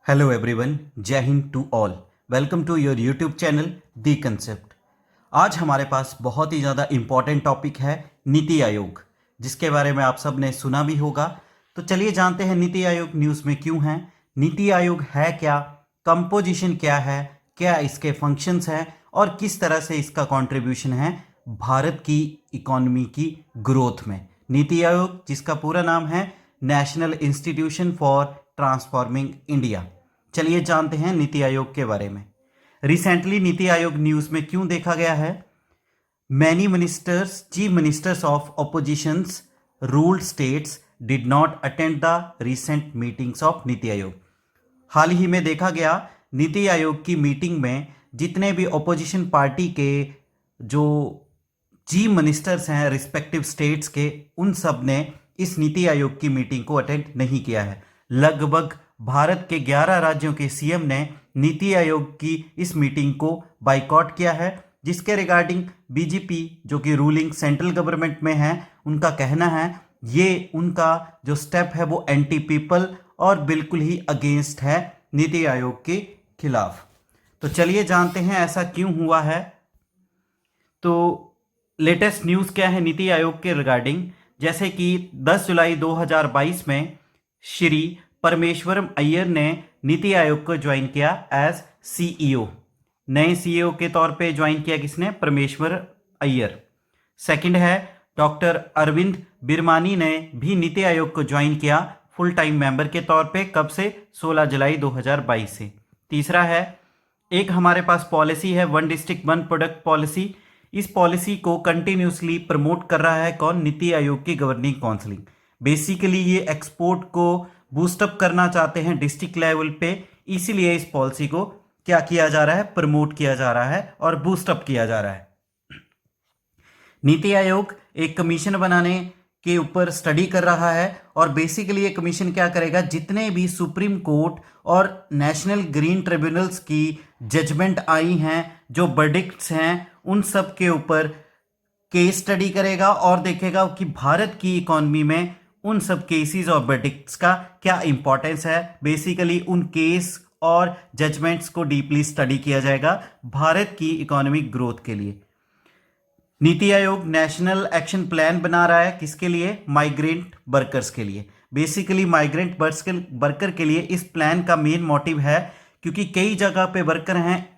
Hello everyone, जय हिंद to all. Welcome to your YouTube channel the concept. आज हमारे पास बहुत ही ज़्यादा इम्पॉर्टेंट टॉपिक है नीति आयोग, जिसके बारे में आप सब ने सुना भी होगा। तो चलिए जानते हैं नीति आयोग न्यूज़ में क्यों है, नीति आयोग है क्या, कंपोजिशन क्या है, क्या इसके फंक्शंस हैं और किस तरह से इसका कंट्रीब्यूशन है भारत की इकोनॉमी की ग्रोथ में। नीति आयोग, जिसका पूरा नाम है national institution for transforming India. चलिए जानते हैं नीति आयोग के बारे में। रिसेंटली नीति आयोग न्यूज़ में क्यों देखा गया है? Many ministers, chief ministers of opposition's ruled states did not attend the recent meetings of NITI Aayog. हाल ही में देखा गया नीति आयोग की मीटिंग में जितने भी ऑपोजिशन पार्टी के जो चीफ मिनिस्टर्स हैं रिस्पेक्टिव स्टेट्स के, उन सब ने इस नीति आयोग की मीटिंग को अटेंड नहीं किया है। लगभग भारत के 11 राज्यों के सीएम ने नीति आयोग की इस मीटिंग को बाइकॉट किया है, जिसके रिगार्डिंग बीजेपी जो कि रूलिंग सेंट्रल गवर्नमेंट में है, उनका कहना है ये उनका जो स्टेप है वो एंटी पीपल और बिल्कुल ही अगेंस्ट है नीति आयोग के खिलाफ। तो चलिए जानते हैं ऐसा क्यों हुआ है। तो लेटेस्ट न्यूज़ क्या है नीति आयोग के रिगार्डिंग, जैसे कि 10 जुलाई 2022 में श्री परमेश्वरम अय्यर ने नीति आयोग को ज्वाइन किया एज सीईओ। नए सीईओ के तौर पे ज्वाइन किया किसने? परमेश्वर अय्यर। सेकंड है डॉक्टर अरविंद बिरमानी ने भी नीति आयोग को ज्वाइन किया फुल टाइम मेंबर के तौर पे। कब से? 16 जुलाई 2022 से। तीसरा है, एक हमारे पास पॉलिसी है one district one product policy. इस पॉलिसी को कंटिन्यूसली प्रमोट कर रहा है कौन? नीति आयोग की गवर्निंग काउंसिल। बेसिकली ये एक्सपोर्ट को बूस्टअप करना चाहते हैं डिस्ट्रिक्ट लेवल पे, इसीलिए इस पॉलिसी को क्या किया जा रहा है? प्रमोट किया जा रहा है और बूस्टअप किया जा रहा है। नीति आयोग एक कमीशन बनाने के ऊपर स्टडी कर रहा है और बेसिकली ये कमीशन क्या करेगा? जितने भी सुप्रीम कोर्ट और नेशनल ग्रीन ट्रिब्यूनल्स की जजमेंट आई हैं, जो वर्डिक्ट्स हैं, उन सब के ऊपर केस स्टडी करेगा और देखेगा कि भारत की इकोनॉमी में उन सब केसेस और वर्डिक्ट्स का क्या इंपॉर्टेंस है। बेसिकली उन केस और जजमेंट्स को डीपली स्टडी किया जाएगा भारत की इकोनॉमिक ग्रोथ के लिए। NITI Aayog national action plan बना रहा है किसके लिए? माइग्रेंट वर्कर्स के लिए। बेसिकली माइग्रेंट वर्कर के लिए इस प्लान का मेन मोटिव है क्योंकि कई जगह पे वर्कर हैं,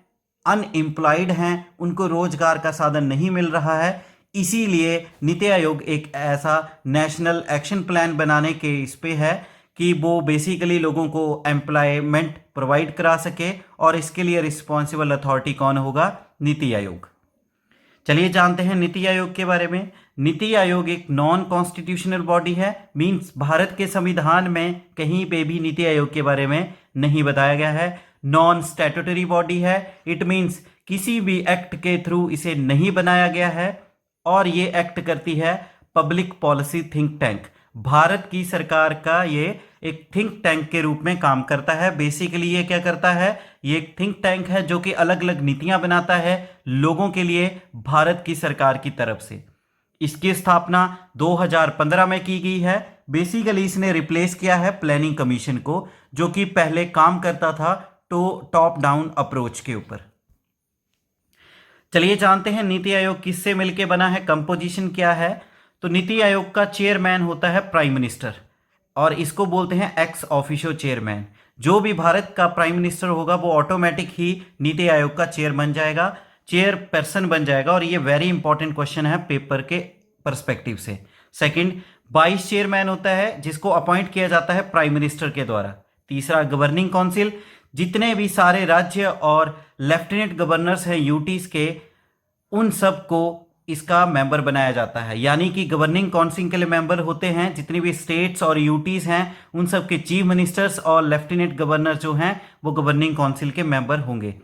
अनएम्प्लॉयड हैं, उनको रोजगार का साधन नहीं मिल रहा है। इसीलिए नीति आयोग एक ऐसा नेशनल एक्शन प्लान बनाने के इस पे है कि वो बेसिकली लोगों को एम्प्लॉयमेंट प्रोवाइड करा सके, और इसके लिए रिस्पॉन्सिबल अथॉरिटी कौन होगा? नीति आयोग। चलिए जानते हैं नीति आयोग के बारे में। नीति आयोग एक नॉन कॉन्स्टिट्यूशनल बॉडी है, मींस भारत के संविधान में कहीं पे भी नीति आयोग के बारे में नहीं बताया गया है। नॉन स्टैट्यूटरी बॉडी है, इट मींस किसी भी एक्ट के थ्रू इसे नहीं बनाया गया है, और ये एक्ट करती है public policy think tank. Bharat की सरकार का ये एक थिंक टैंक के रूप में काम करता है। बेसिकली ये क्या करता है? ये एक थिंक टैंक है जो कि अलग अलग नीतियां बनाता है लोगों के लिए भारत की सरकार की तरफ से। इसकी स्थापना 2015 में की गई है। बेसिकली इसने रिप्लेस किया है प्लानिंग कमीशन को, जो कि पहले काम करता था टॉप डाउन अप्रोच के ऊपर। चलिए जानते हैं नीति आयोग किससे मिलकर बना है, कंपोजिशन क्या है। तो नीति आयोग का चेयरमैन होता है प्राइम मिनिस्टर, और इसको बोलते हैं एक्स ऑफिशियो चेयरमैन। जो भी भारत का प्राइम मिनिस्टर होगा वो ऑटोमेटिक ही नीति आयोग का चेयरपर्सन बन जाएगा, और ये वेरी इंपॉर्टेंट क्वेश्चन है पेपर के परस्पेक्टिव से। सेकंड, वाइस चेयरमैन होता है जिसको अपॉइंट किया जाता है प्राइम मिनिस्टर के द्वारा। तीसरा, गवर्निंग काउंसिल, जितने भी सारे राज्य और लेफ्टिनेंट गवर्नर्स हैं यूटीज के, उन सब को इसका मेंबर बनाया जाता है। यानी कि गवर्निंग काउंसिल के लिए मेंबर होते हैं जितनी भी स्टेट्स और यूटीज हैं, उन सब के चीफ मिनिस्टर्स और लेफ्टिनेंट गवर्नर जो हैं वो गवर्निंग काउंसिल के मेंबर होंगे।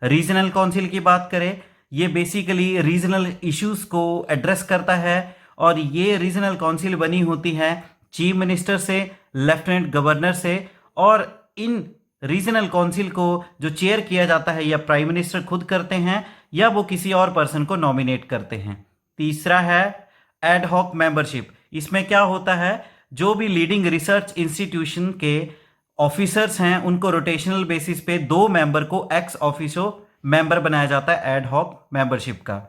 रीजनल काउंसिल की बात करें, ये बेसिकली रीजनल इश्यूज को एड्रेस करता है, और ये रीजनल काउंसिल बनी होती है चीफ मिनिस्टर से, लेफ्टिनेंट गवर्नर से, और इन रीजनल काउंसिल को जो चेयर किया जाता है या प्राइम मिनिस्टर खुद करते हैं या वो किसी और पर्सन को नॉमिनेट करते हैं। तीसरा है एड हॉक मेंबरशिप। इसमें क्या होता है? जो भी लीडिंग रिसर्च इंस्टीट्यूशन के ऑफिसर्स हैं उनको रोटेशनल बेसिस पे 2 मेंबर को एक्स ऑफिसो मेंबर बनाया जाता है एड हॉक मेंबरशिप का।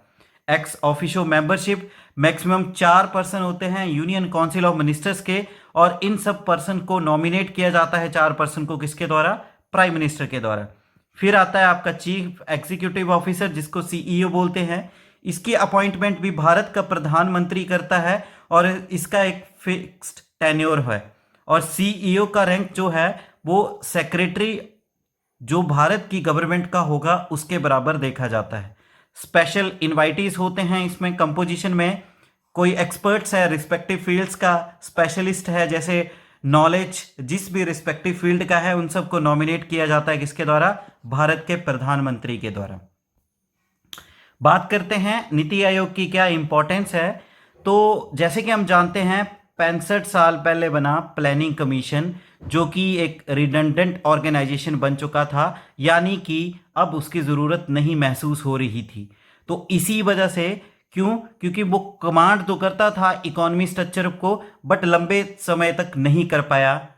X officio membership maximum 4 person होते हैं यूनियन काउंसिल ऑफ मिनिस्टर्स के, और इन सब पर्सन को नॉमिनेट किया जाता है 4 पर्सन को किसके द्वारा? प्राइम मिनिस्टर के द्वारा। फिर आता है आपका चीफ एग्जीक्यूटिव ऑफिसर जिसको सीईओ बोलते हैं। इसकी अपॉइंटमेंट भी भारत का प्रधानमंत्री करता है और इसका एक फिक्स्ड टेन्योर है। और सीईओ का रैंक जो है वो सेक्रेटरी जो भारत की गवर्नमेंट का होगा उसके बराबर देखा जाता है। स्पेशल इनवाइटीज होते हैं इसमें कंपोजिशन में, कोई एक्सपर्ट्स है रिस्पेक्टिव फील्ड्स का, स्पेशलिस्ट है जैसे नॉलेज जिस भी रिस्पेक्टिव फील्ड का है उन सबको नॉमिनेट किया जाता है किसके द्वारा? भारत के प्रधानमंत्री के द्वारा। बात करते हैं नीति आयोग की क्या इंपॉर्टेंस है। तो जैसे कि हम जानते हैं 65 साल पहले बना प्लानिंग कमीशन जो कि एक रिडंडेंट ऑर्गेनाइजेशन बन चुका था, यानी कि अब उसकी ज़रूरत नहीं महसूस हो रही थी। तो इसी वजह से क्योंकि वो कमांड तो करता था इकोनॉमी स्ट्रक्चर को बट लंबे समय तक नहीं कर पाया।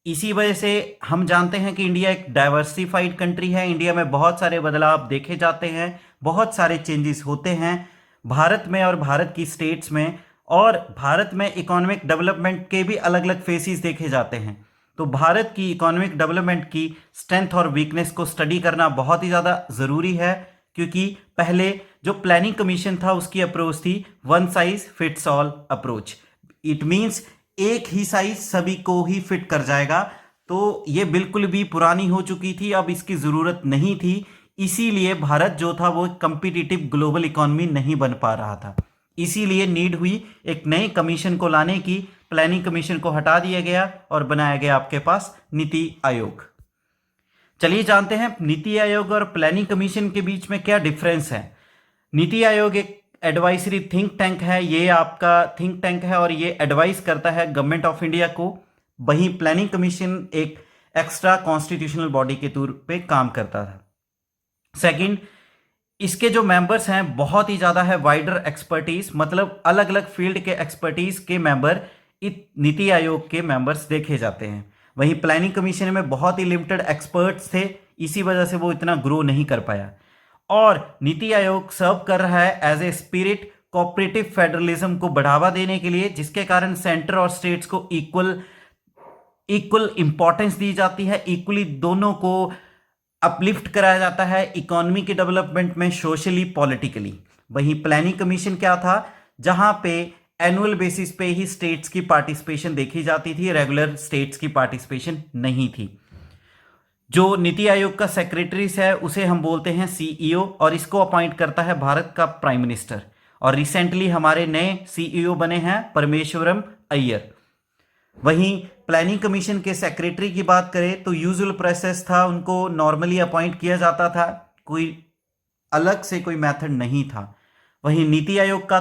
इसी वजह से हम जानते हैं कि इंडिया एक डाइवर्सिफाइड कंट्री है। इंडिया में बहुत सारे बदलाव देखे जाते हैं, बहुत सारे चेंजेस होते हैं भारत में और भारत की स्टेट्स में, और भारत में इकोनॉमिक डेवलपमेंट के भी अलग अलग फेसेस देखे जाते हैं। तो भारत की इकोनॉमिक डेवलपमेंट की स्ट्रेंथ और वीकनेस को स्टडी करना बहुत ही ज़्यादा ज़रूरी है, क्योंकि पहले जो प्लानिंग कमीशन था उसकी अप्रोच थी one size fits all approach. It means एक ही साइज सभी को ही फिट कर जाएगा। तो ये बिल्कुल भी पुरानी हो चुकी थी, अब इसकी ज़रूरत नहीं थी। इसीलिए भारत जो था वो कम्पिटिटिव ग्लोबल इकोनॉमी नहीं बन पा रहा था। इसीलिए नीड हुई एक नए कमीशन को लाने की। प्लानिंग कमीशन को हटा दिया गया और बनाया गया आपके पास नीति आयोग। चलिए जानते हैं नीति आयोग और प्लानिंग कमीशन के बीच में क्या डिफरेंस है। नीति आयोग एक एडवाइजरी थिंक टैंक है, ये आपका थिंक टैंक है और ये एडवाइस करता है गवर्नमेंट ऑफ इंडिया को। वहीं प्लानिंग कमीशन एक एक्स्ट्रा कॉन्स्टिट्यूशनल बॉडी के तौर पे काम करता था। सेकंड, इसके जो मेंबर्स हैं बहुत ही ज़्यादा है वाइडर एक्सपर्टीज, मतलब अलग अलग फील्ड के एक्सपर्टीज के मेंबर नीति आयोग के मेंबर्स देखे जाते हैं। वहीं प्लानिंग कमीशन में बहुत ही लिमिटेड एक्सपर्ट्स थे, इसी वजह से वो इतना ग्रो नहीं कर पाया। और नीति आयोग सर्व कर रहा है as a spirit cooperative federalism को बढ़ावा देने के लिए, जिसके कारण सेंटर और स्टेट्स को इक्वल इंपॉर्टेंस दी जाती है, इक्वली दोनों को अपलिफ्ट कराया जाता है इकोनॉमी के डेवलपमेंट में, सोशली पॉलिटिकली। वहीं प्लानिंग कमीशन क्या था, जहां पे एनुअल बेसिस पे ही स्टेट्स की पार्टिसिपेशन देखी जाती थी, रेगुलर स्टेट्स की पार्टिसिपेशन नहीं थी। जो नीति आयोग का सेक्रेटरीज है उसे हम बोलते हैं सीईओ, और इसको अपॉइंट करता है भारत का प्राइम मिनिस्टर। और रिसेंटली हमारे नए सीईओ बने हैं परमेश्वरम अय्यर। वहीं प्लानिंग कमीशन के सेक्रेटरी की बात करें तो यूजुअल प्रोसेस था, उनको नॉर्मली अपॉइंट किया जाता था, कोई अलग से कोई मेथड नहीं था। वहीं नीति आयोग का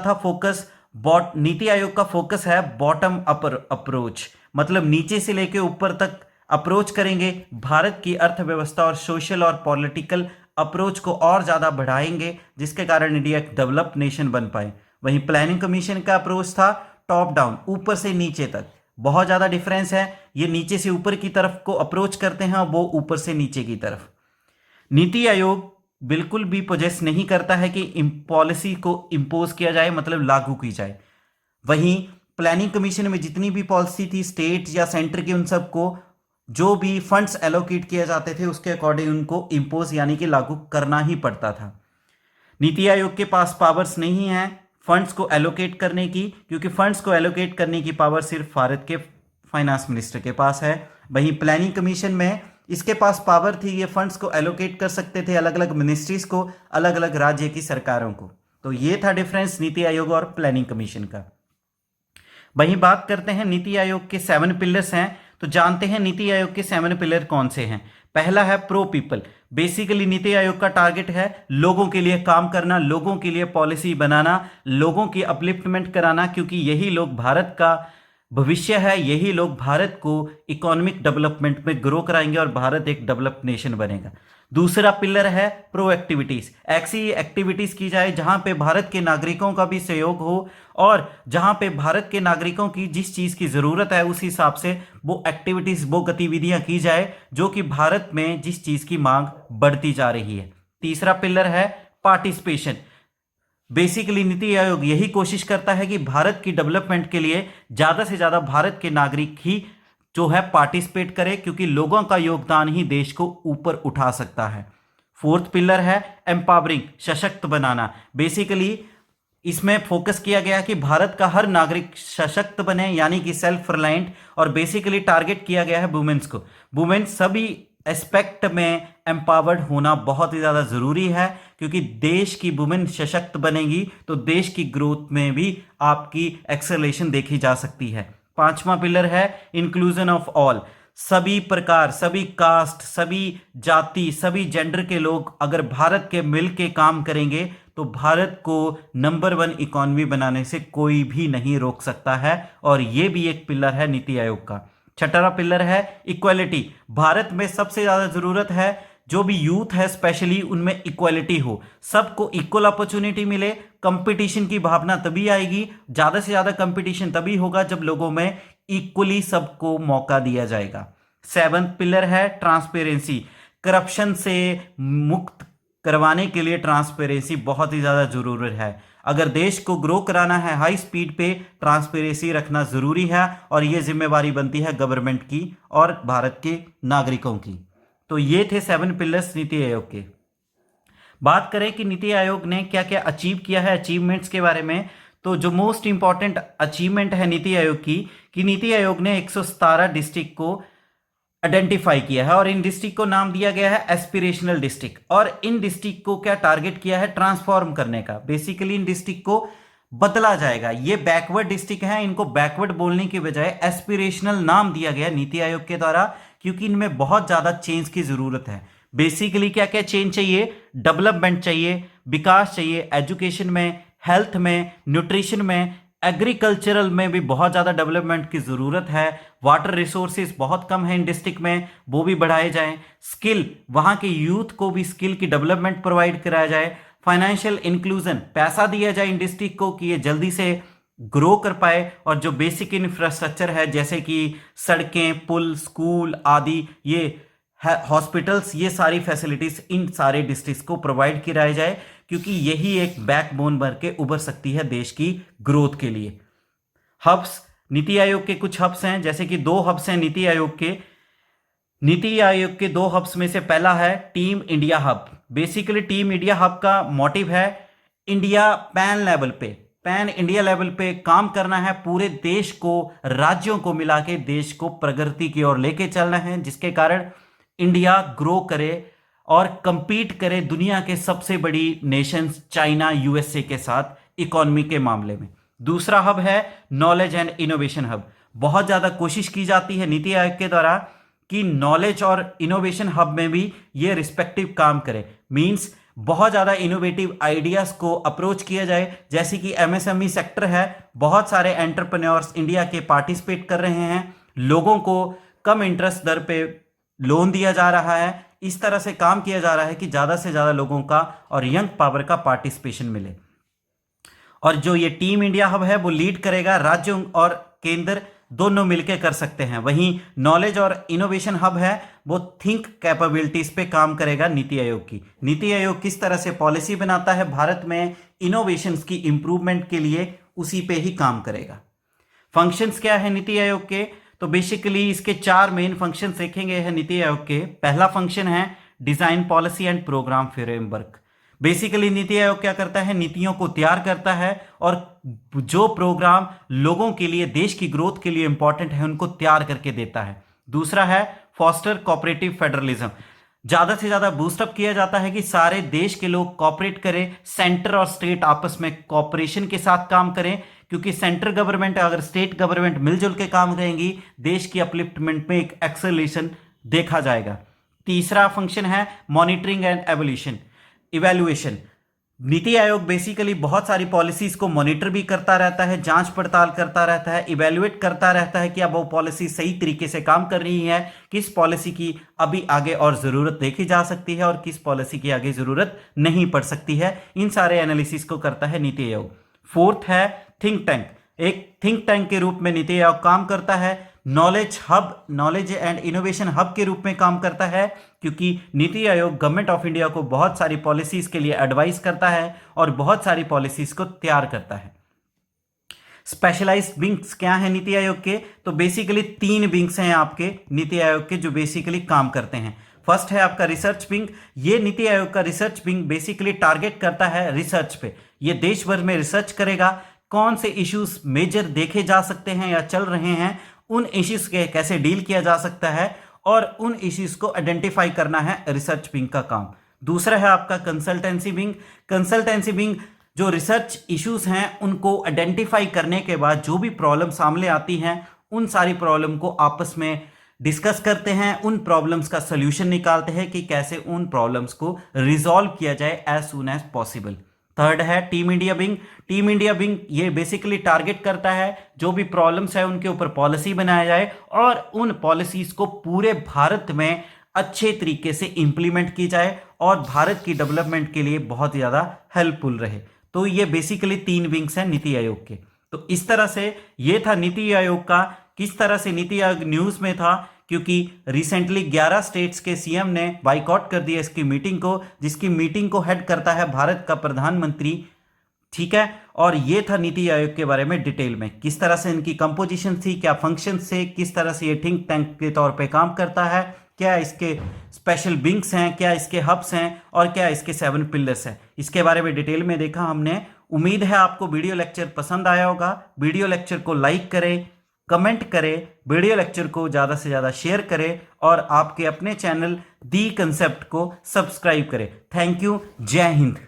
फोकस है बॉटम अपर अप्रोच, मतलब नीचे से लेकर ऊपर तक अप्रोच करेंगे, भारत की अर्थव्यवस्था और सोशल और पॉलिटिकल अप्रोच को और ज़्यादा बढ़ाएंगे, जिसके कारण इंडिया एक डेवलप्ड नेशन बन पाए। वहीं प्लानिंग कमीशन का अप्रोच था टॉप डाउन, ऊपर से नीचे तक। बहुत ज़्यादा डिफरेंस है, ये नीचे से ऊपर की तरफ को अप्रोच करते हैं, वो ऊपर से नीचे की तरफ। नीति आयोग बिल्कुल भी पोजेस नहीं करता है कि पॉलिसी को इम्पोज किया जाए, मतलब लागू की जाए। वहीं प्लानिंग कमीशन में जितनी भी पॉलिसी थी स्टेट या सेंटर की, उन सबको जो भी फंड्स एलोकेट किए जाते थे उसके अकॉर्डिंग उनको इम्पोज यानी कि लागू करना ही पड़ता था। नीति आयोग के पास पावर्स नहीं है फंड्स को एलोकेट करने की, क्योंकि फंड्स को एलोकेट करने की पावर सिर्फ भारत के फाइनेंस मिनिस्टर के पास है। वहीं प्लानिंग कमीशन में इसके पास पावर थी, ये फंड्स को एलोकेट कर सकते थे अलग अलग मिनिस्ट्रीज को, अलग अलग राज्य की सरकारों को। तो ये था डिफरेंस नीति आयोग और प्लानिंग कमीशन का। वहीं बात करते हैं नीति आयोग के 7 पिलर्स हैं, तो जानते हैं नीति आयोग के 7 पिलर कौन से हैं। पहला है प्रो पीपल। बेसिकली नीति आयोग का टारगेट है लोगों के लिए काम करना, लोगों के लिए पॉलिसी बनाना, लोगों की अपलिफ्टमेंट कराना, क्योंकि यही लोग भारत का भविष्य है, यही लोग भारत को इकोनॉमिक डेवलपमेंट में ग्रो कराएंगे और भारत एक डेवलप्ड नेशन बनेगा। दूसरा पिलर है प्रो एक्टिविटीज, ऐसी एक्टिविटीज की जाए जहां पे भारत के नागरिकों का भी सहयोग हो और जहां पे भारत के नागरिकों की जिस चीज की जरूरत है उस हिसाब से वो एक्टिविटीज, वो गतिविधियां की जाए जो कि भारत में जिस चीज की मांग बढ़ती जा रही है। तीसरा पिलर है पार्टिसिपेशन। बेसिकली नीति आयोग यही कोशिश करता है कि भारत की डेवलपमेंट के लिए ज्यादा से ज्यादा भारत के नागरिक ही जो है पार्टिसिपेट करे, क्योंकि लोगों का योगदान ही देश को ऊपर उठा सकता है। फोर्थ पिलर है एम्पावरिंग, सशक्त बनाना। बेसिकली इसमें फोकस किया गया कि भारत का हर नागरिक सशक्त बने, यानी कि सेल्फ रिलायंट, और बेसिकली टारगेट किया गया है वुमेन्स को। वुमेन्स सभी एस्पेक्ट में एम्पावर्ड होना बहुत ही ज़्यादा ज़रूरी है, क्योंकि देश की वुमेन सशक्त बनेगी तो देश की ग्रोथ में भी आपकी एक्सेलरेशन देखी जा सकती है। पांचवा पिलर है इंक्लूजन ऑफ ऑल। सभी प्रकार, सभी कास्ट, सभी जाति, सभी जेंडर के लोग अगर भारत के मिल के काम करेंगे तो भारत को नंबर 1 इकॉनमी बनाने से कोई भी नहीं रोक सकता है, और यह भी एक पिलर है नीति आयोग का। छठा पिलर है इक्वालिटी। भारत में सबसे ज्यादा जरूरत है जो भी यूथ है स्पेशली उनमें इक्वालिटी हो, सबको इक्वल अपॉर्चुनिटी मिले। कंपटीशन की भावना तभी आएगी, ज्यादा से ज्यादा कंपटीशन तभी होगा जब लोगों में इक्वली सबको मौका दिया जाएगा। सेवंथ पिलर है ट्रांसपेरेंसी। करप्शन से मुक्त करवाने के लिए ट्रांसपेरेंसी बहुत ही ज्यादा जरूरत है। अगर देश को ग्रो कराना है हाई स्पीड पे, ट्रांसपेरेंसी रखना जरूरी है, और यह जिम्मेवारी बनती है गवर्नमेंट की और भारत के नागरिकों की। तो ये थे 7 पिलर्स नीति आयोग के। बात करें कि नीति आयोग ने क्या क्या अचीव किया है, अचीवमेंट्स के बारे में, तो जो मोस्ट इंपॉर्टेंट अचीवमेंट है नीति आयोग की, कि नीति आयोग ने 117 डिस्ट्रिक्ट को आइडेंटिफाई किया है और इन डिस्ट्रिक्ट को नाम दिया गया है एस्पिरेशनल डिस्ट्रिक्ट। और इन डिस्ट्रिक्ट को क्या टारगेट किया है, ट्रांसफॉर्म करने का। बेसिकली इन डिस्ट्रिक्ट को बदला जाएगा। ये बैकवर्ड डिस्ट्रिक्ट है, इनको बैकवर्ड बोलने की बजाय एस्पिरेशनल नाम दिया गया नीति आयोग के द्वारा, क्योंकि इनमें बहुत ज्यादा चेंज की जरूरत है। बेसिकली क्या क्या चेंज चाहिए, डेवलपमेंट चाहिए, विकास चाहिए, एजुकेशन में, हेल्थ में, न्यूट्रिशन में, एग्रीकल्चरल में भी बहुत ज़्यादा डेवलपमेंट की ज़रूरत है। वाटर रिसोर्सेज बहुत कम है इन डिस्ट्रिक्ट में, वो भी बढ़ाए जाएं। स्किल, वहाँ के यूथ को भी स्किल की डेवलपमेंट प्रोवाइड कराया जाए। फाइनेंशियल इंक्लूजन, पैसा दिया जाए इन डिस्ट्रिक्ट को कि ये जल्दी से ग्रो कर पाए, और जो बेसिक इंफ्रास्ट्रक्चर है जैसे कि सड़कें, पुल, स्कूल आदि, ये हॉस्पिटल्स, ये सारी फैसिलिटीज इन सारे डिस्ट्रिक्ट्स को प्रोवाइड कराई जाए, क्योंकि यही एक बैकबोन बन के उभर सकती है देश की ग्रोथ के लिए। हब्स, नीति आयोग के कुछ हब्स हैं, जैसे कि 2 हब्स हैं नीति आयोग के। नीति आयोग के 2 हब्स में से पहला है team India hub. Basically team India hub का मोटिव है इंडिया पैन लेवल पे, पैन इंडिया लेवल पे काम करना है, पूरे देश को, राज्यों को मिला के देश को प्रगति की ओर लेके चलना है, जिसके कारण इंडिया ग्रो करे और कंपीट करे दुनिया के सबसे बड़ी नेशंस चाइना, यूएसए के साथ इकोनॉमी के मामले में। दूसरा हब है नॉलेज एंड इनोवेशन हब। बहुत ज्यादा कोशिश की जाती है नीति आयोग के द्वारा कि नॉलेज और इनोवेशन हब में भी ये रिस्पेक्टिव काम करे। मींस बहुत ज्यादा इनोवेटिव आइडियाज को अप्रोच किया जाए, जैसे कि एमएसएमई सेक्टर है, बहुत सारे एंटरप्रेन्योर्स इंडिया के पार्टिसिपेट कर रहे हैं, लोगों को कम इंटरेस्ट दर पे लोन दिया जा रहा है। इस तरह से काम किया जा रहा है कि ज्यादा से ज्यादा लोगों का और यंग पावर का पार्टिसिपेशन मिले। और जो ये टीम इंडिया हब है वो लीड करेगा, राज्यों और केंद्र दोनों मिलकर कर सकते हैं। वहीं नॉलेज और इनोवेशन हब है वो थिंक कैपेबिलिटीज पे काम करेगा नीति आयोग की। नीति आयोग किस तरह से पॉलिसी बनाता है भारत में इनोवेशंस की इंप्रूवमेंट के लिए, उसी पे ही काम करेगा। फंक्शंस क्या है नीति आयोग के, तो बेसिकली इसके 4 मेन फंक्शंस देखेंगे हैं नीति आयोग के। पहला फंक्शन है design policy and program framework. Basically NITI Aayog क्या करता है, नीतियों को तैयार करता है और जो प्रोग्राम लोगों के लिए, देश की ग्रोथ के लिए इंपॉर्टेंट है उनको तैयार करके देता है। दूसरा है फॉस्टर कोऑपरेटिव फेडरलिज्म। ज्यादा से ज्यादा बूस्टअप किया जाता है कि सारे देश के लोग कोऑपरेट करें, सेंटर और स्टेट आपस में कोऑपरेशन के साथ काम करें, क्योंकि सेंट्रल गवर्नमेंट अगर स्टेट गवर्नमेंट मिलजुल के काम करेंगी, देश की अपलिफ्टमेंट में एक एक्सेलरेशन देखा जाएगा। तीसरा फंक्शन है monitoring and evaluation. NITI Aayog basically बहुत सारी पॉलिसीज को मॉनिटर भी करता रहता है, जांच पड़ताल करता रहता है, इवेल्युएट करता रहता है कि अब वो पॉलिसी सही तरीके से काम कर रही है, किस पॉलिसी की अभी आगे और ज़रूरत देखी जा सकती है और किस पॉलिसी की आगे ज़रूरत नहीं पड़ सकती है। इन सारे एनालिसिस को करता है नीति आयोग। फोर्थ है थिंक टैंक। एक थिंक टैंक के रूप में नीति आयोग काम करता है। नॉलेज एंड इनोवेशन हब के रूप में काम करता है, क्योंकि NITI Aayog government of India को बहुत सारी पॉलिसीज के लिए एडवाइस करता है और बहुत सारी पॉलिसीज को तैयार करता है। स्पेशलाइज्ड विंग्स क्या है नीति आयोग के? तो बेसिकली 3 विंग्स हैं आपके नीति आयोग के जो बेसिकली काम करते हैं। फर्स्ट है आपका रिसर्च विंग। ये नीति आयोग का रिसर्च विंग बेसिकली टारगेट करता है रिसर्च पे। ये देश भर में रिसर्च करेगा, कौन से इश्यूज मेजर देखे जा सकते हैं या चल रहे हैं, उन इश्यूज के कैसे डील किया जा सकता है और उन इश्यूज को आइडेंटिफाई करना है रिसर्च विंग का काम। दूसरा है आपका कंसल्टेंसी विंग। कंसल्टेंसी विंग जो रिसर्च इश्यूज हैं उनको आइडेंटिफाई करने के बाद जो भी प्रॉब्लम सामने आती हैं उन सारी प्रॉब्लम को आपस में डिस्कस करते हैं, उन प्रॉब्लम्स का सोल्यूशन निकालते हैं कि कैसे उन प्रॉब्लम्स को रिजॉल्व किया जाए as soon as possible. Third है team India wing. Team India wing ये बेसिकली टारगेट करता है जो भी प्रॉब्लम्स है उनके ऊपर पॉलिसी बनाया जाए और उन पॉलिसीज को पूरे भारत में अच्छे तरीके से इंप्लीमेंट की जाए और भारत की डेवलपमेंट के लिए बहुत ज़्यादा हेल्पफुल रहे। तो ये बेसिकली 3 विंग्स हैं नीति आयोग के। तो इस तरह से ये था नीति आयोग का। किस तरह से नीति आयोग न्यूज़ में था, क्योंकि रिसेंटली 11 स्टेट्स के सीएम ने बाइकआउट कर दिया इसकी मीटिंग को, जिसकी मीटिंग को हेड करता है भारत का प्रधानमंत्री। ठीक है, और ये था नीति आयोग के बारे में डिटेल में, किस तरह से इनकी कंपोजिशन थी, क्या फंक्शन से, किस तरह से ये थिंक टैंक के तौर पे काम करता है, क्या इसके स्पेशल विंग्स हैं, क्या इसके हब्स हैं और क्या इसके 7 पिलर्स हैं। इसके बारे में डिटेल में देखा हमने। उम्मीद है आपको वीडियो लेक्चर पसंद आया होगा। वीडियो लेक्चर को लाइक करें, कमेंट करें, वीडियो लेक्चर को ज़्यादा से ज़्यादा शेयर करें और आपके अपने चैनल दी कंसेप्ट को सब्सक्राइब करें। Thank you. जय हिंद।